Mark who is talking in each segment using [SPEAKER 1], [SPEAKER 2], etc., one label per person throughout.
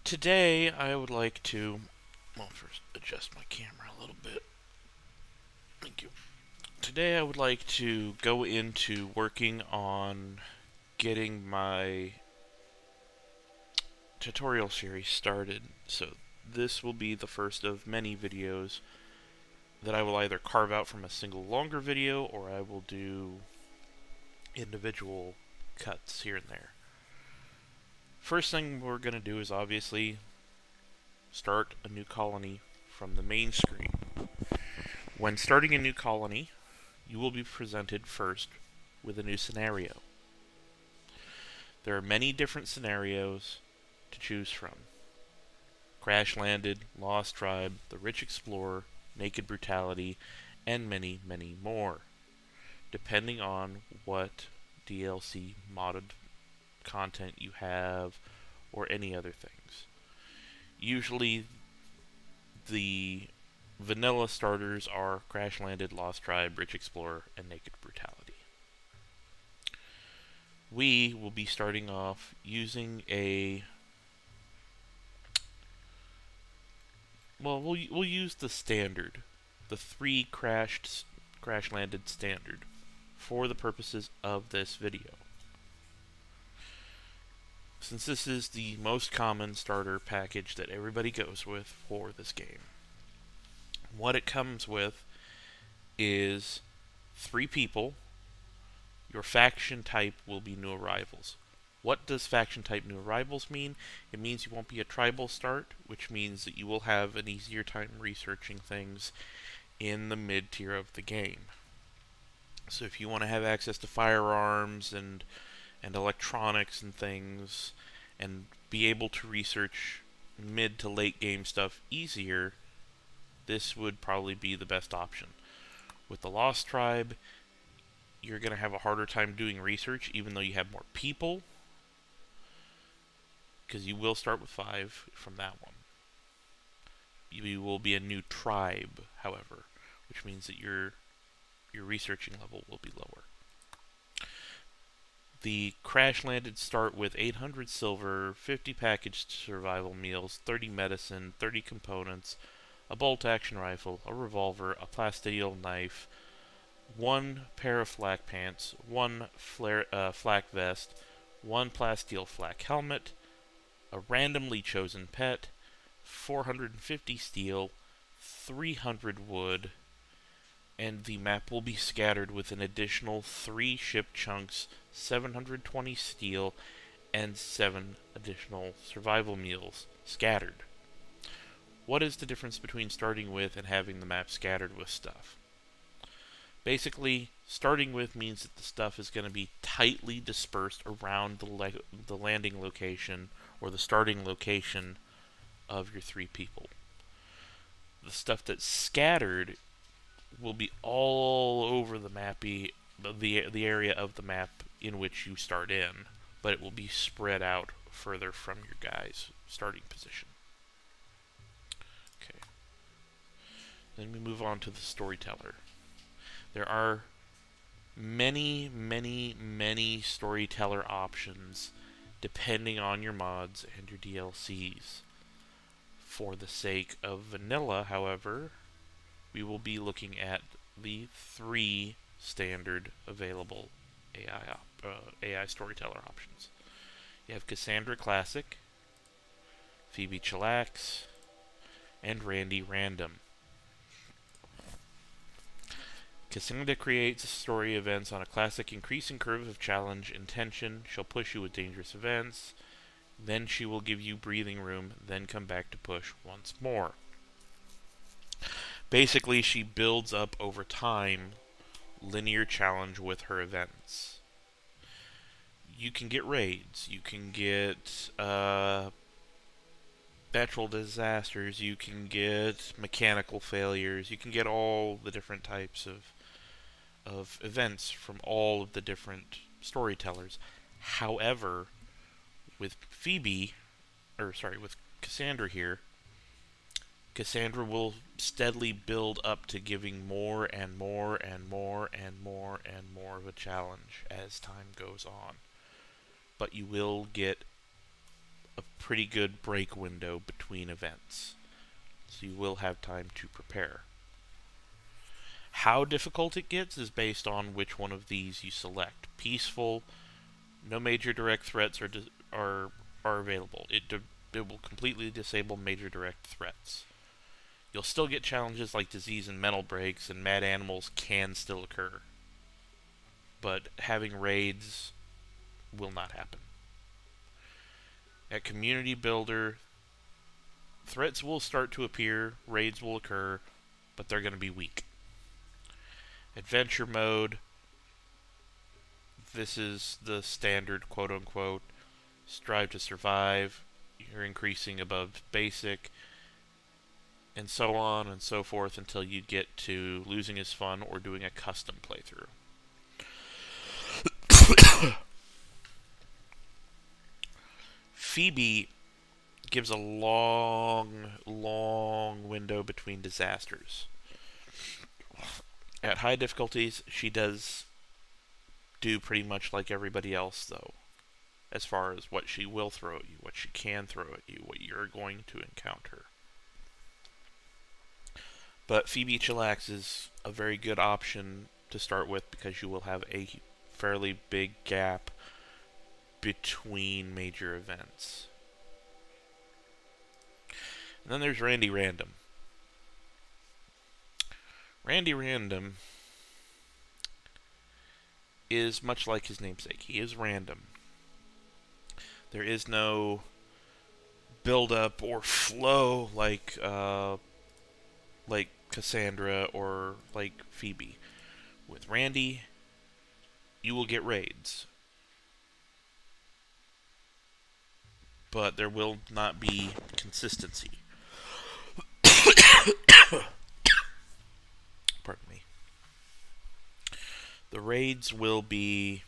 [SPEAKER 1] Today I would like to, well, first adjust my camera a little bit. Thank you. Today I would like to go into working on getting my tutorial series started. So this will be the first of many videos that I will either carve out from a single longer video or I will do individual cuts here and there. First thing we're going to do is obviously start a new colony from the main screen. When starting a new colony, you will be presented first with a new scenario. There are many different scenarios to choose from. Crash Landed, Lost Tribe, The Rich Explorer, Naked Brutality, and many, many more, depending on what DLC modded content you have or any other things. Usually the vanilla starters are Crash Landed, Lost Tribe, Rich Explorer, and Naked Brutality. We will be starting off using we'll use the standard, the 3 Crash Landed standard, for the purposes of this video. Since this is the most common starter package that everybody goes with for this game. What it comes with is 3 people. Your faction type will be new arrivals. What does faction type new arrivals mean? It means you won't be a tribal start, which means that you will have an easier time researching things in the mid tier of the game. So if you want to have access to firearms and electronics and things, and be able to research mid to late game stuff easier, this would probably be the best option. With the Lost Tribe, you're going to have a harder time doing research, even though you have more people, because you will start with 5 from that one. You will be a new tribe, however, which means that your researching level will be lower. The Crash Landed start with 800 silver, 50 packaged survival meals, 30 medicine, 30 components, a bolt-action rifle, a revolver, a plasteel knife, 1 pair of flak pants, 1 flak vest, 1 plasteel flak helmet, a randomly chosen pet, 450 steel, 300 wood, and the map will be scattered with an additional 3 ship chunks, 720 steel, and 7 additional survival meals scattered. What is the difference between starting with and having the map scattered with stuff? Basically, starting with means that the stuff is going to be tightly dispersed around the landing location or the starting location of your 3 people. The stuff that's scattered will be all over the the area of the map in which you start in, but it will be spread out further from your guys' starting position. Okay. Then we move on to the storyteller. There are many, many, many storyteller options depending on your mods and your DLCs. For the sake of vanilla, however, we will be looking at the 3 standard available AI storyteller options. You have Cassandra Classic, Phoebe Chillax, and Randy Random. Cassandra creates story events on a classic increasing curve of challenge and tension. She'll push you with dangerous events, then she will give you breathing room, then come back to push once more. Basically, she builds up over time linear challenge with her events. You can get raids, you can get natural disasters, you can get mechanical failures, you can get all the different types of events from all of the different storytellers. However, with Cassandra here, Cassandra will steadily build up to giving more and more and more and more and more of a challenge as time goes on. But you will get a pretty good break window between events. So you will have time to prepare. How difficult it gets is based on which one of these you select. Peaceful, no major direct threats are available. It will completely disable major direct threats. You'll still get challenges like disease and mental breaks, and mad animals can still occur. But having raids will not happen. At Community Builder, threats will start to appear, raids will occur, but they're going to be weak. Adventure Mode, this is the standard quote-unquote strive to survive. You're increasing above basic, and so on and so forth until you get to losing is fun or doing a custom playthrough. Phoebe gives a long window between disasters. At high difficulties, she does do pretty much like everybody else, though, as far as what she will throw at you, what she can throw at you, what you're going to encounter. But Phoebe Chillax is a very good option to start with because you will have a fairly big gap between major events. And then there's Randy Random. Randy Random is much like his namesake. He is random. There is no build-up or flow like Cassandra or like Phoebe. With Randy, you will get raids, but there will not be consistency. Pardon me. The raids will be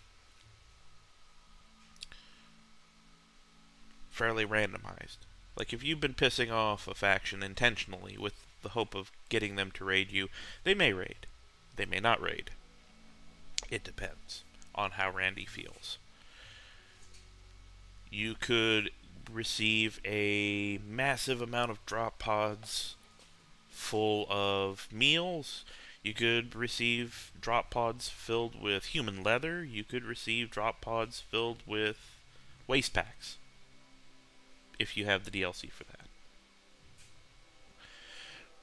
[SPEAKER 1] fairly randomized. Like, if you've been pissing off a faction intentionally with the hope of getting them to raid you, they may raid. They may not raid. It depends on how Randy feels. You could receive a massive amount of drop pods full of meals. You could receive drop pods filled with human leather. You could receive drop pods filled with waste packs, if you have the DLC for that.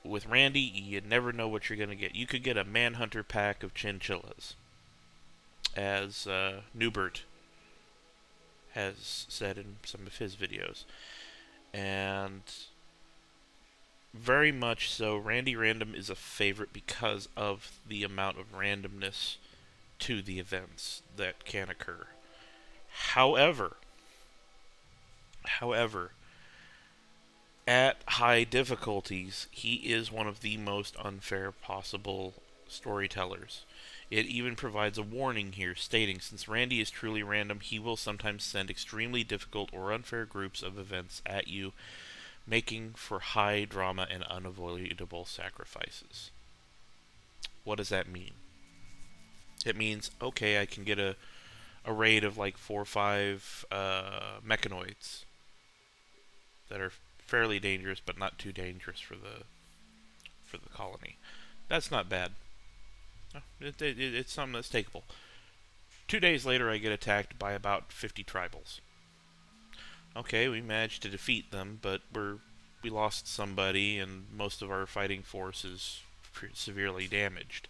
[SPEAKER 1] With Randy, you never know what you're going to get. You could get a Manhunter pack of chinchillas, as Newbert has said in some of his videos. And very much so, Randy Random is a favorite because of the amount of randomness to the events that can occur. However, at high difficulties, he is one of the most unfair possible storytellers. It even provides a warning here stating, since Randy is truly random, he will sometimes send extremely difficult or unfair groups of events at you, making for high drama and unavoidable sacrifices. What does that mean? It means, okay, I can get a raid of like 4 or 5 mechanoids that are fairly dangerous, but not too dangerous for the colony. That's not bad. It's something that's takeable. 2 days later, I get attacked by about 50 tribals. Okay, we managed to defeat them, but we lost somebody, and most of our fighting force is severely damaged.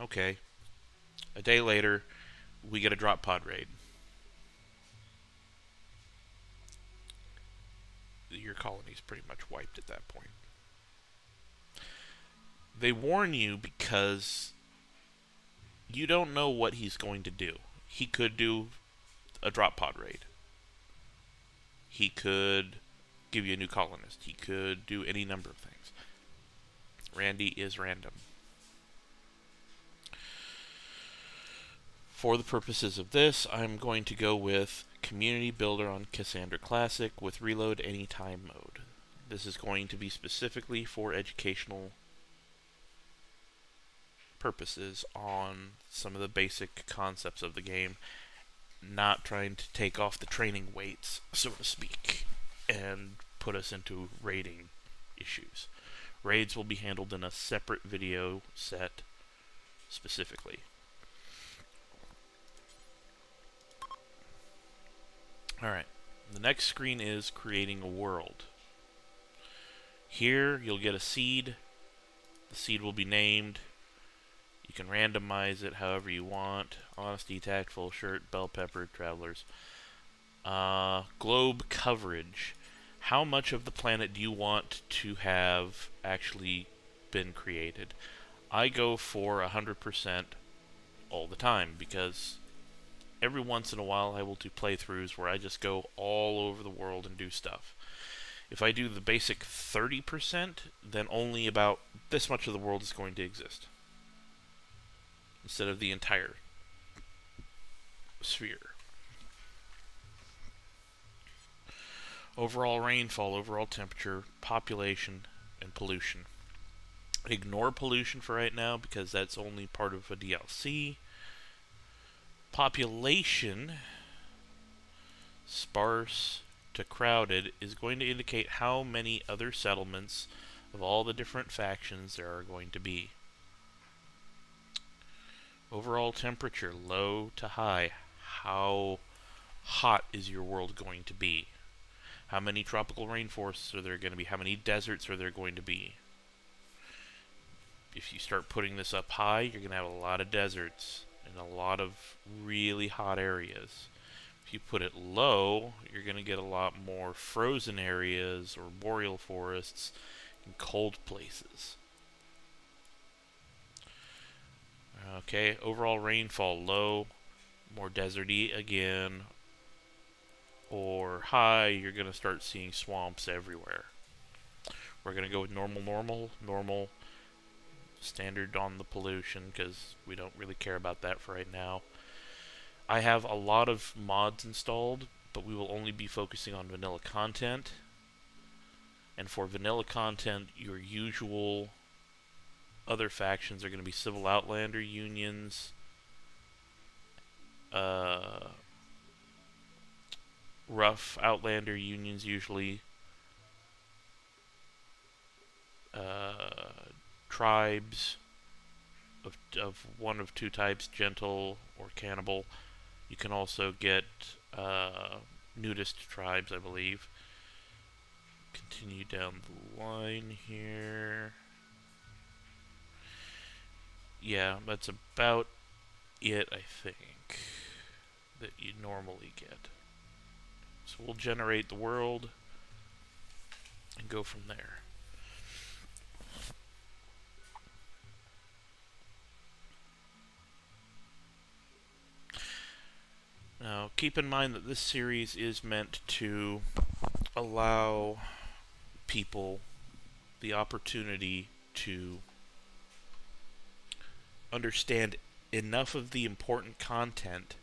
[SPEAKER 1] Okay. A day later, we get a drop pod raid. Your colony's pretty much wiped at that point. They warn you because you don't know what he's going to do. He could do a drop pod raid. He could give you a new colonist. He could do any number of things. Randy is random. For the purposes of this, I'm going to go with Community Builder on Cassandra Classic with Reload Anytime mode. This is going to be specifically for educational purposes on some of the basic concepts of the game, not trying to take off the training weights, so to speak. and put us into raiding issues. Raids will be handled in a separate video set specifically. Alright, the next screen is creating a world. Here you'll get a seed. The seed will be named. You can randomize it however you want. Honesty, tactful, shirt, bell pepper, travelers. Globe coverage. How much of the planet do you want to have actually been created? I go for 100% all the time, because every once in a while I will do playthroughs where I just go all over the world and do stuff. If I do the basic 30%, then only about this much of the world is going to exist, instead of the entire sphere. Overall rainfall, overall temperature, population, and pollution. Ignore pollution for right now because that's only part of a DLC. Population, sparse to crowded, is going to indicate how many other settlements of all the different factions there are going to be. Overall temperature, low to high. How hot is your world going to be? How many tropical rainforests are there going to be? How many deserts are there going to be? If you start putting this up high, you're going to have a lot of deserts and a lot of really hot areas. If you put it low, you're going to get a lot more frozen areas or boreal forests and cold places. Okay, overall rainfall low, more deserty again, or high, you're going to start seeing swamps everywhere. We're going to go with normal, standard on the pollution, because we don't really care about that for right now. I have a lot of mods installed, but we will only be focusing on vanilla content. And for vanilla content, your usual other factions are going to be civil outlander unions, rough outlander unions usually, tribes of one of two types, gentle or cannibal. You can also get nudist tribes, I believe. Continue down the line here. Yeah, that's about it, I think, that you normally get. So we'll generate the world and go from there. Now, keep in mind that this series is meant to allow people the opportunity to understand enough of the important content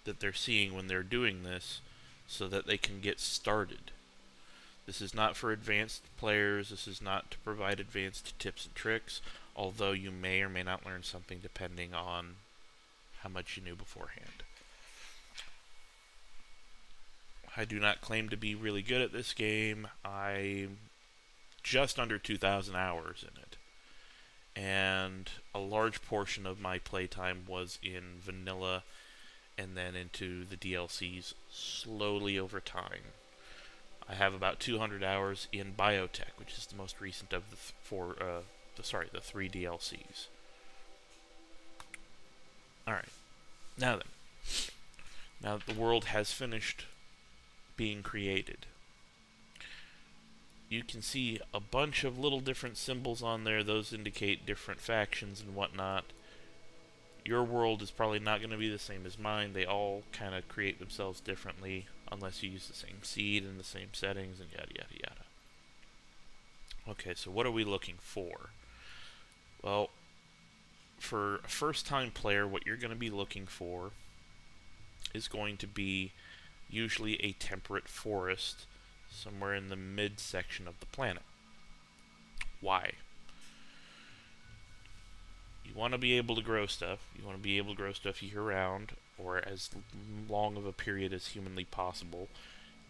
[SPEAKER 1] that they're seeing when they're doing this so that they can get started. This is not for advanced players. This is not to provide advanced tips and tricks, although you may or may not learn something depending on how much you knew beforehand. I do not claim to be really good at this game. I'm just under 2,000 hours in it. And a large portion of my playtime was in vanilla and then into the DLCs slowly over time. I have about 200 hours in biotech, which is the most recent of the three DLCs. Alright, now then. Now that the world has finished being created, you can see a bunch of little different symbols on there. Those indicate different factions and whatnot. Your world is probably not going to be the same as mine. They all kind of create themselves differently, unless you use the same seed and the same settings and yada yada yada. Okay, so what are we looking for? Well, for a first-time player, what you're going to be looking for is going to be usually a temperate forest somewhere in the mid-section of the planet. Why? You want to be able to grow stuff. You want to be able to grow stuff year-round, or as long of a period as humanly possible.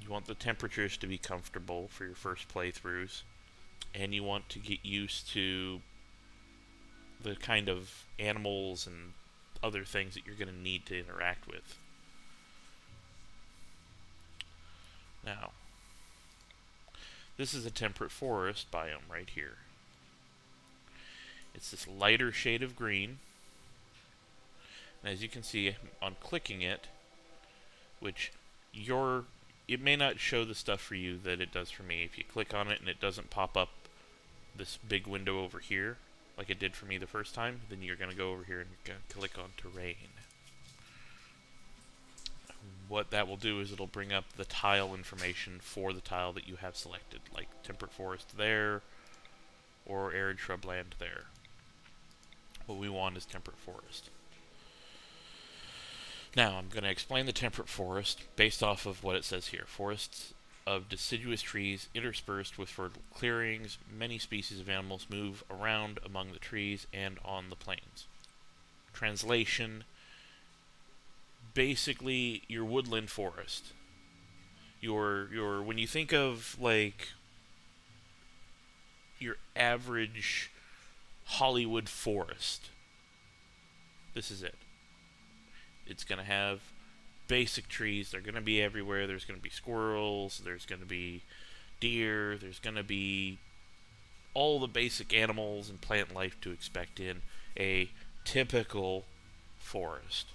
[SPEAKER 1] You want the temperatures to be comfortable for your first playthroughs, and you want to get used to the kind of animals and other things that you're going to need to interact with. Now, this is a temperate forest biome right here. It's this lighter shade of green, and as you can see on clicking it, which it may not show the stuff for you that it does for me. If you click on it and it doesn't pop up this big window over here, like it did for me the first time, then you're going to go over here and click on terrain. What that will do is it'll bring up the tile information for the tile that you have selected, like temperate forest there, or arid shrubland there. What we want is temperate forest. Now, I'm going to explain the temperate forest based off of what it says here. Forests of deciduous trees interspersed with fertile clearings. Many species of animals move around among the trees and on the plains. Translation: basically your woodland forest. Your when you think of like your average Hollywood forest, this is it. It's going to have basic trees. They're going to be everywhere. There's going to be squirrels. There's going to be deer. There's going to be all the basic animals and plant life to expect in a typical forest.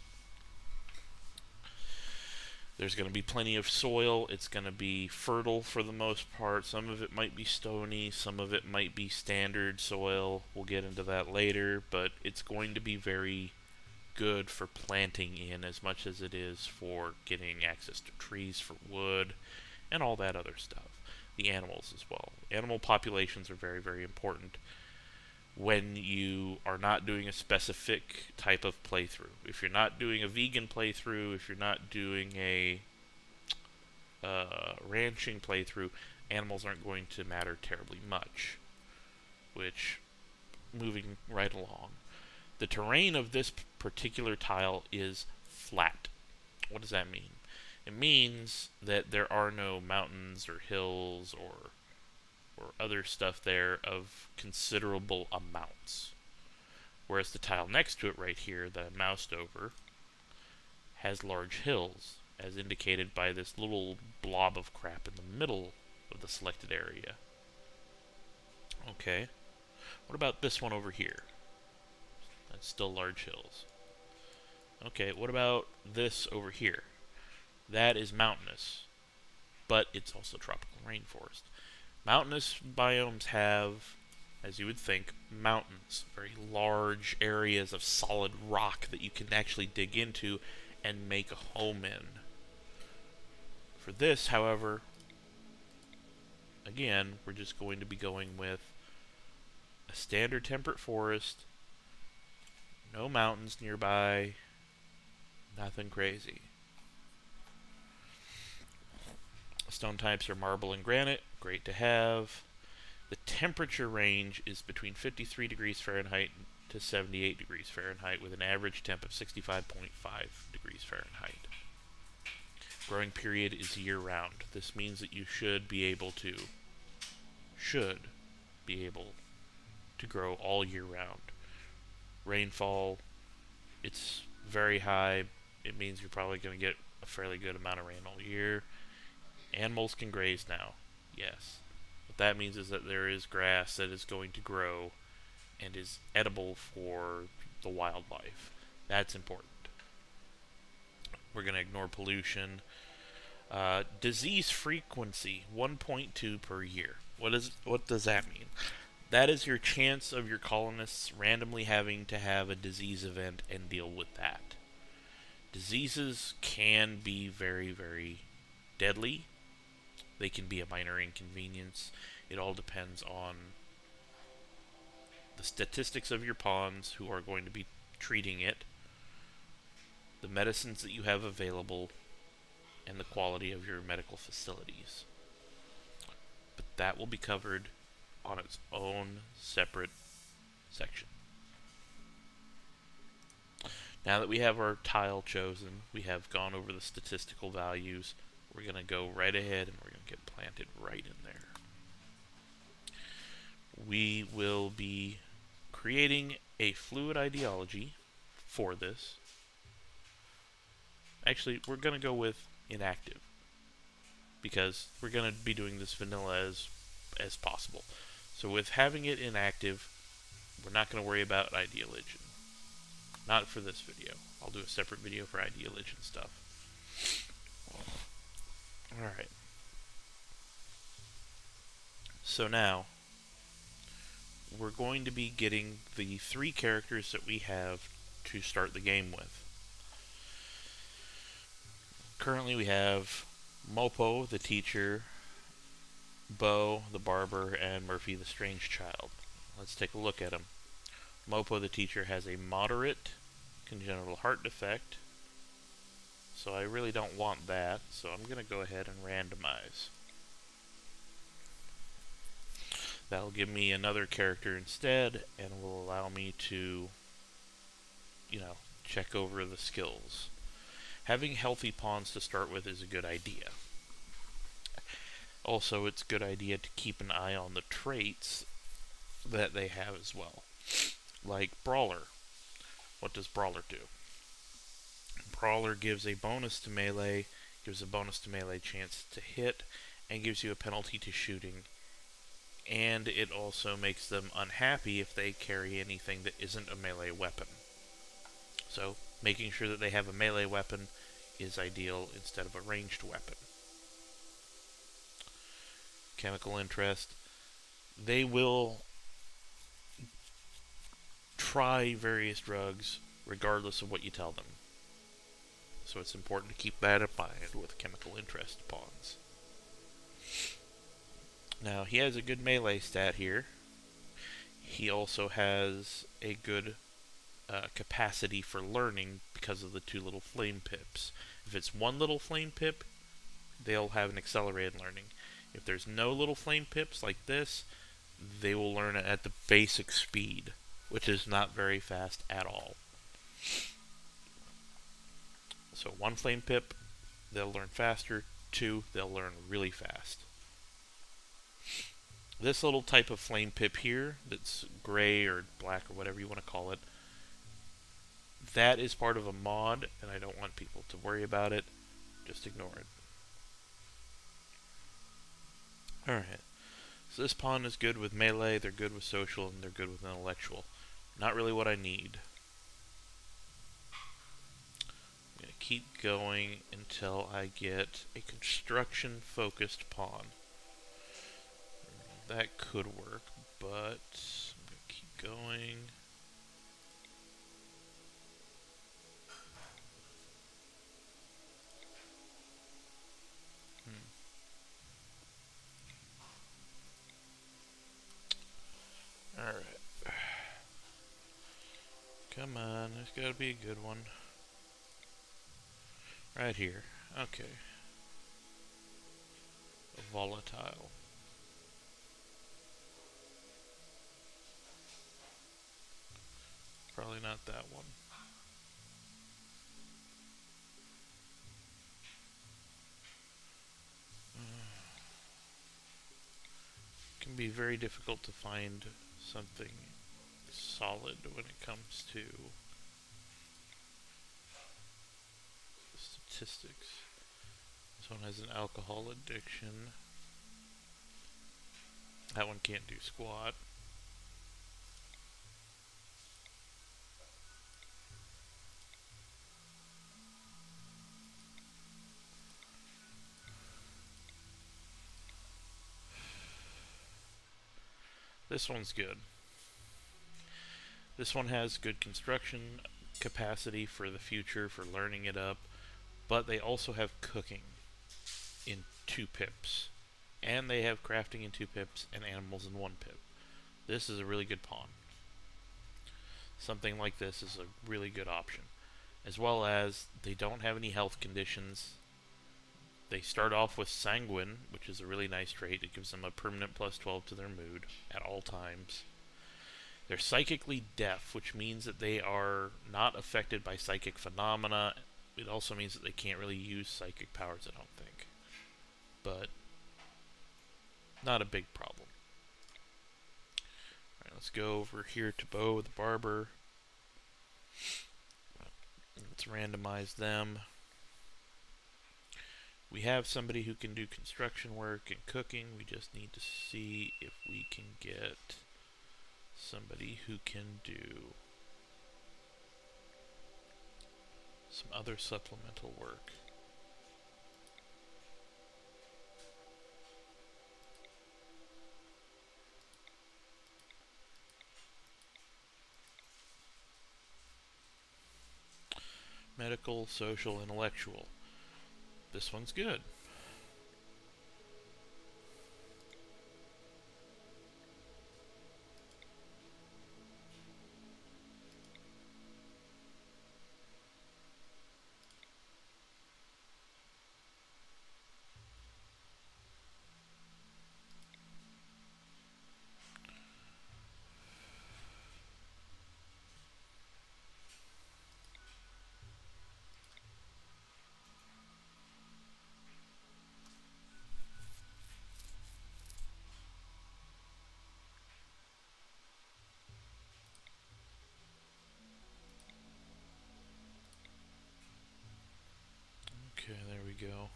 [SPEAKER 1] There's going to be plenty of soil. It's going to be fertile for the most part. Some of it might be stony. Some of it might be standard soil. We'll get into that later. But it's going to be very good for planting in as much as it is for getting access to trees for wood and all that other stuff. The animals as well. Animal populations are very, very important when you are not doing a specific type of playthrough. If you're not doing a vegan playthrough, if you're not doing a ranching playthrough, animals aren't going to matter terribly much. Which, moving right along, the terrain of this particular tile is flat. What does that mean? It means that there are no mountains or hills or other stuff there of considerable amounts. Whereas the tile next to it right here that I moused over has large hills, as indicated by this little blob of crap in the middle of the selected area. Okay, what about this one over here? That's still large hills. Okay, what about this over here? That is mountainous, but it's also tropical rainforest. Mountainous biomes have, as you would think, mountains, very large areas of solid rock that you can actually dig into and make a home in. For this, however, again, we're just going to be going with a standard temperate forest, no mountains nearby, nothing crazy. Stone types are marble and granite, great to have. The temperature range is between 53 degrees Fahrenheit to 78 degrees Fahrenheit with an average temp of 65.5 degrees Fahrenheit. Growing period is year-round. This means that you should be able to grow all year round. Rainfall, it's very high. It means you're probably going to get a fairly good amount of rain all year. Animals can graze now, yes. What that means is that there is grass that is going to grow and is edible for the wildlife. That's important. We're going to ignore pollution. Disease frequency, 1.2 per year. What does that mean? That is your chance of your colonists randomly having to have a disease event and deal with that. Diseases can be very, very deadly. They can be a minor inconvenience. It all depends on the statistics of your pawns who are going to be treating it, the medicines that you have available, and the quality of your medical facilities. But that will be covered on its own separate section. Now that we have our tile chosen, we have gone over the statistical values, we're going to go right ahead and we're going to get planted right in there. We will be creating a fluid ideology for this. Actually, we're going to go with inactive, because we're going to be doing this vanilla as possible. So with having it inactive, we're not going to worry about ideology. Not for this video. I'll do a separate video for ideology stuff. Alright. So now, we're going to be getting the 3 characters that we have to start the game with. Currently we have Mopo, the teacher, Bo, the barber, and Murphy, the strange child. Let's take a look at them. Mopo, the teacher, has a moderate congenital heart defect, so I really don't want that, so I'm going to go ahead and randomize. That'll give me another character instead, and will allow me to, check over the skills. Having healthy pawns to start with is a good idea. Also, it's a good idea to keep an eye on the traits that they have as well. Like Brawler. What does Brawler do? Brawler gives a bonus to melee, gives a bonus to melee chance to hit, and gives you a penalty to shooting. And it also makes them unhappy if they carry anything that isn't a melee weapon. So, making sure that they have a melee weapon is ideal instead of a ranged weapon. Chemical interest. They will try various drugs regardless of what you tell them. So it's important to keep that in mind with chemical interest pawns. Now, he has a good melee stat here. He also has a good capacity for learning because of the 2 little flame pips. If it's 1 little flame pip, they'll have an accelerated learning. If there's no little flame pips like this, they will learn it at the basic speed, which is not very fast at all. So 1 flame pip, they'll learn faster. 2, they'll learn really fast. This little type of flame pip here, that's gray or black or whatever you want to call it, that is part of a mod, and I don't want people to worry about it. Just ignore it. Alright, so this pawn is good with melee, they're good with social, and they're good with intellectual. Not really what I need. I'm going to keep going until I get a construction-focused pawn. That could work, but I'm going to keep going. Alright. Come on, there's gotta be a good one. Right here. Okay. Volatile. Probably not that one. It can be very difficult to find something solid when it comes to statistics. This one has an alcohol addiction. That one can't do squat. This one's good. This one has good construction capacity for the future, for learning it up, but they also have cooking in 2 pips. And they have crafting in 2 pips and animals in 1 pip. This is a really good pawn. Something like this is a really good option. As well as, they don't have any health conditions. They start off with Sanguine, which is a really nice trait. It gives them a permanent plus 12 to their mood at all times. They're psychically deaf, which means that they are not affected by psychic phenomena. It also means that they can't really use psychic powers, I don't think. but not a big problem. Alright, let's go over here to Bo the barber. Let's randomize them. We have somebody who can do construction work and cooking. We just need to see if we can get somebody who can do some other supplemental work. Medical, social, intellectual. This one's good. Okay, there we go.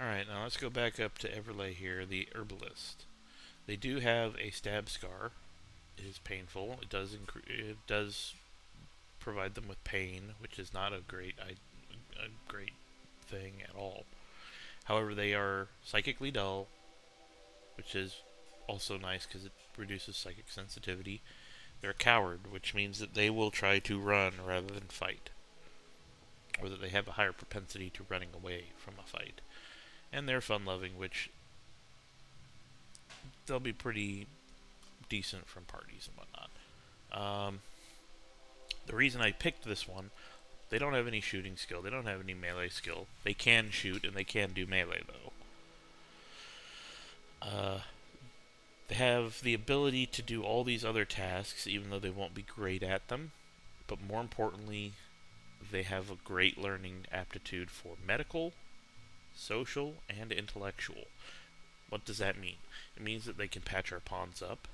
[SPEAKER 1] Alright, now let's go back up to Everlay here, the herbalist. They do have a stab scar. It is painful. It does provide them with pain, which is not a great thing at all. However, they are psychically dull, which is also nice because it reduces psychic sensitivity. They're a coward, which means that they will try to run rather than fight, or that they have a higher propensity to running away from a fight. And they're fun-loving, which they'll be pretty decent from parties and whatnot. The reason I picked this one, they don't have any shooting skill, they don't have any melee skill. They can shoot and they can do melee though. They have the ability to do all these other tasks even though they won't be great at them. But more importantly, they have a great learning aptitude for medical, social, and intellectual. What does that mean? It means that they can patch our pawns up.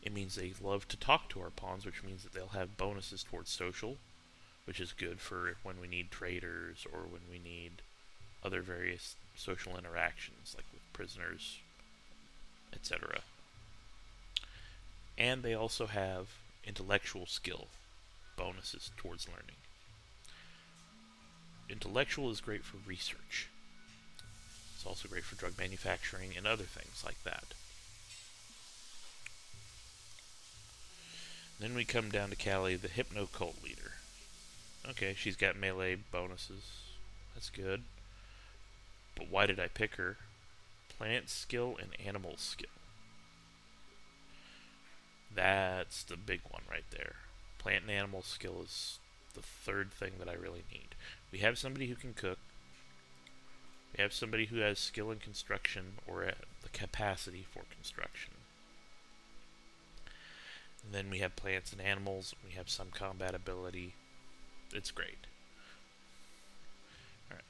[SPEAKER 1] It means they love to talk to our pawns, which means that they'll have bonuses towards social, which is good for when we need traders or when we need other various social interactions, like with prisoners, etc. And they also have intellectual skill bonuses towards learning. Intellectual is great for research. It's also great for drug manufacturing and other things like that. Then we come down to Callie, the Hypno Cult leader. Okay, she's got melee bonuses. That's good. But why did I pick her? Plant skill and animal skill. That's the big one right there. Plant and animal skill is the third thing that I really need. We have somebody who can cook. We have somebody who has skill in construction or the capacity for construction. And then we have plants and animals. We have some combat ability. It's great. Alright.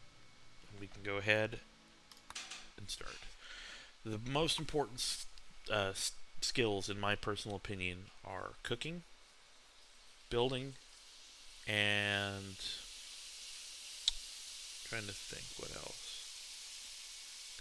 [SPEAKER 1] We can go ahead and start. The most important skills, in my personal opinion, are cooking, building, and trying to think what else.